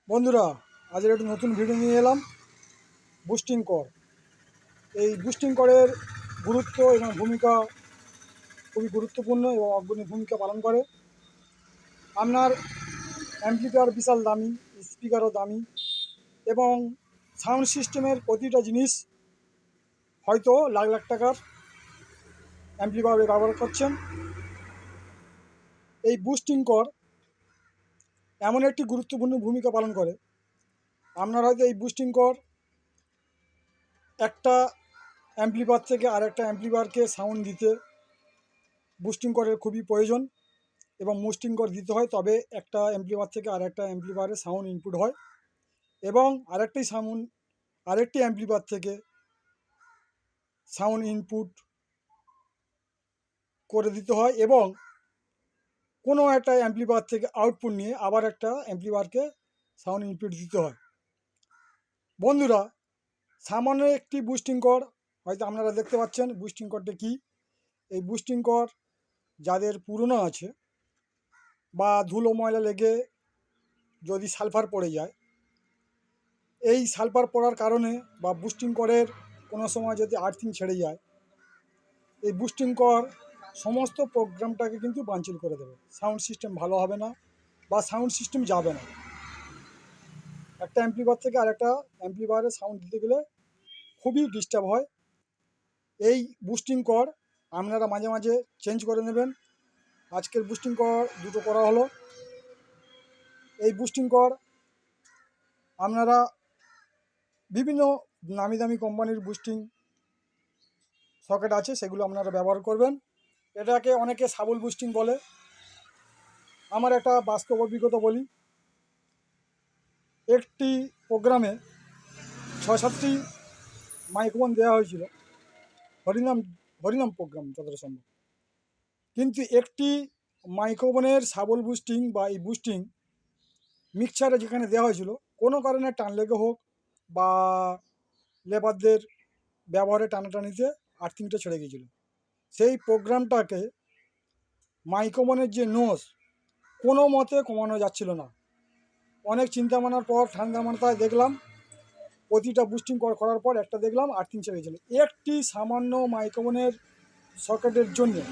বন্ধুরা, আজের একটু নতুন ভিডিও নিয়ে এলাম। বুস্টিং কর। এই বুস্টিং করের গুরুত্ব এবং ভূমিকা খুবই গুরুত্বপূর্ণ এবং অগ্রণী ভূমিকা পালন করে। আপনার অ্যাম্পলিফায়ার বিশাল দামি, স্পিকারও দামি এবং সাউন্ড সিস্টেমের প্রতিটা জিনিস হয়তো লাখ লাখ টাকার অ্যাম্পলিফায়ার ব্যবহার করছেন। এই বুস্টিং কর এমন একটি গুরুত্বপূর্ণ ভূমিকা পালন করে। আপনার হয়তো এই বুস্টিং কর একটা অ্যাম্পলিফায়ার থেকে আরেকটা অ্যাম্পলিফায়ারকে সাউন্ড দিতে বুস্টিং করের খুবই প্রয়োজন এবং বুস্টিং কর দিতে হয়, তবে একটা অ্যাম্পলিফায়ার থেকে আরেকটা অ্যাম্পলিফায়ারে সাউন্ড ইনপুট হয় এবং আরেকটি অ্যাম্পলিফায়ার থেকে সাউন্ড ইনপুট করে দিতে হয় এবং কোনো একটা অ্যাম্পলিফায়ার থেকে আউটপুট নিয়ে আবার একটা অ্যাম্পলিফায়ারকে সাউন্ড ইনপুট দিতে হয়। বন্ধুরা, সামান্য একটি বুস্টিং কর হয়তো আপনারা দেখতে পাচ্ছেন। বুস্টিং করটা কী? এই বুস্টিং কর যাদের পুরনো আছে বা ধুলো ময়লা লেগে যদি সালফার পড়ে যায়, এই সালফার পড়ার কারণে বা বুস্টিং করের কোনো সময় যদি আর্থিং ছেড়ে যায়, এই বুস্টিং কর সমস্ত প্রোগ্রামটাকে কিন্তু বানচাল করে দেবে। সাউন্ড সিস্টেম ভালো হবে না বা সাউন্ড সিস্টেম যাবে না। একটা অ্যাম্পলিফায়ার থেকে আরেকটা অ্যাম্পলিফায়ারে সাউন্ড দিতে গেলে খুবই ডিস্টার্ব হয়। এই বুস্টিং কর আপনারা মাঝে মাঝে চেঞ্জ করে নেবেন। আজকের বুস্টিং কর দুটো করা হলো। এই বুস্টিং কর আপনারা বিভিন্ন নামি দামি কোম্পানির বুস্টিং সকেট আছে, সেগুলো আপনারা ব্যবহার করবেন। এটাকে অনেকে সাবল বুস্টিং বলে। আমার একটা বাস্তব অভিজ্ঞতা বলি। একটি প্রোগ্রামে 6-7টি মাইক্রোফোন দেওয়া হয়েছিল, হরিনাম প্রোগ্রাম যতটা সম্ভব। কিন্তু একটি মাইক্রোফোনের সাবল বুস্টিং বা এই বুস্টিং মিক্সারে যেখানে দেওয়া হয়েছিল, কোনো কারণে টান লেগে হোক বা লেবারদের ব্যবহারে টানাটানিতে আর্থিংটা ছেড়ে গিয়েছিল। সেই প্রোগ্রামটাকে মাইক্রোফোনের যে নোজ কোনো মতে কমানো যাচ্ছিল না। অনেক চিন্তা মানার পর ঠান্ডা মাথায় দেখলাম, প্রতিটা বুস্টিং করার পর একটা দেখলাম আর্থিং ছেড়ে গেছিলো। একটি সামান্য মাইক্রোফোনের সকেটের জন্যে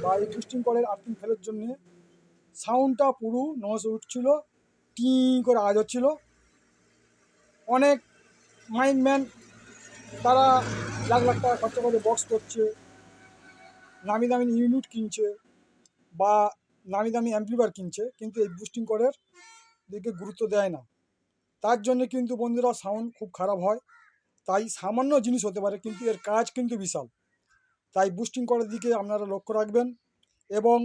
বা এই বুস্টিং করের আর্থিং ফেলের জন্যে সাউন্ডটা পুরো নস উঠছিল, টি করে আওয়াজ হচ্ছিল। অনেক মাইকম্যান তারা লাখ লাখ টাকা খরচা করে বক্স করছে, নামি দামি ইউনিট কিনছে বা নামি দামি অ্যাম্পলিফায়ার কিনছে, কিন্তু এই বুস্টিং করের দিকে গুরুত্ব দেয় না। তার জন্যে কিন্তু বন্ধুরা সাউন্ড খুব খারাপ হয়। তাই সামান্য জিনিস হতে পারে কিন্তু এর কাজ কিন্তু বিশাল। তাই বুস্টিং করার দিকে আপনারা লক্ষ্য রাখবেন এবং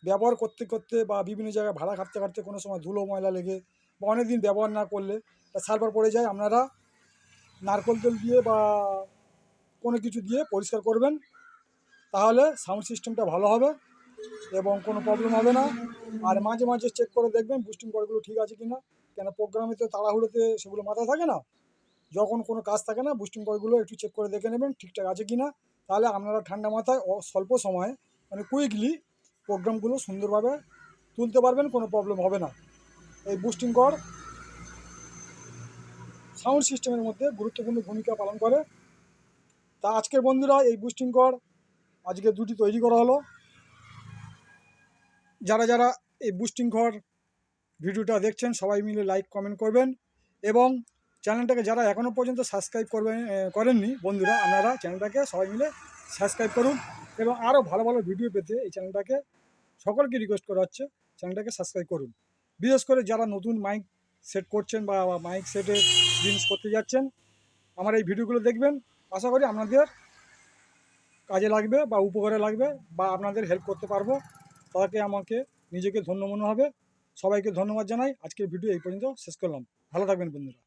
ব্যবহার করতে করতে বা বিভিন্ন জায়গায় ভাড়া খাটতে খাটতে কোনো সময় ধুলো ময়লা লেগে বা অনেক দিন ব্যবহার না করলে সালফার পড়ে যায়, আপনারা নারকেল তেল দিয়ে বা কোনো কিছু দিয়ে পরিষ্কার করবেন। তাহলে সাউন্ড সিস্টেমটা ভালো হবে এবং কোনো প্রবলেম হবে না। আর মাঝে মাঝে চেক করে দেখবেন বুস্টিং কর্ডগুলো ঠিক আছে কি না, কেন প্রোগ্রামে তো তাড়াহুড়োতে সেগুলো মাথায় থাকে না। যখন কোনো কাজ থাকে না, বুস্টিং কর্ডগুলো একটু চেক করে দেখে নেবেন ঠিকঠাক আছে কি না। তাহলে আপনারা ঠান্ডা মাথায় স্বল্প সময়ে মানে কুইকলি প্রোগ্রামগুলো সুন্দরভাবে তুলতে পারবেন, কোনো প্রবলেম হবে না। এই বুস্টিং কর্ড সাউন্ড সিস্টেমের মধ্যে গুরুত্বপূর্ণ ভূমিকা পালন করে। তা আজকের বন্ধুরা এই বুস্টিং কর্ড আজকে দুটি তৈরি করা হলো। যারা যারা এই বুস্টিং কর্ড ভিডিওটা দেখছেন সবাই মিলে লাইক কমেন্ট করবেন এবং চ্যানেলটাকে যারা এখনও পর্যন্ত সাবস্ক্রাইব করেননি বন্ধুরা, আপনারা চ্যানেলটাকে সবাই মিলে সাবস্ক্রাইব করুন এবং আরও ভালো ভালো ভিডিও পেতে এই চ্যানেলটাকে সকলকে রিকোয়েস্ট করা হচ্ছে চ্যানেলটাকে সাবস্ক্রাইব করুন। বিশেষ করে যারা নতুন মাইক সেট করছেন বা মাইক সেটের জিনিস করতে যাচ্ছেন, আমার এই ভিডিওগুলো দেখবেন। আশা করি আপনাদের কাজে লাগবে বা উপকারে লাগবে বা আপনাদের হেল্প করতে পারবো। তাকে আমাকে নিজেকে ধন্য মনে হবে। সবাইকে ধন্যবাদ জানাই। আজকের ভিডিও এই পর্যন্ত শেষ করলাম। ভালো থাকবেন বন্ধুরা।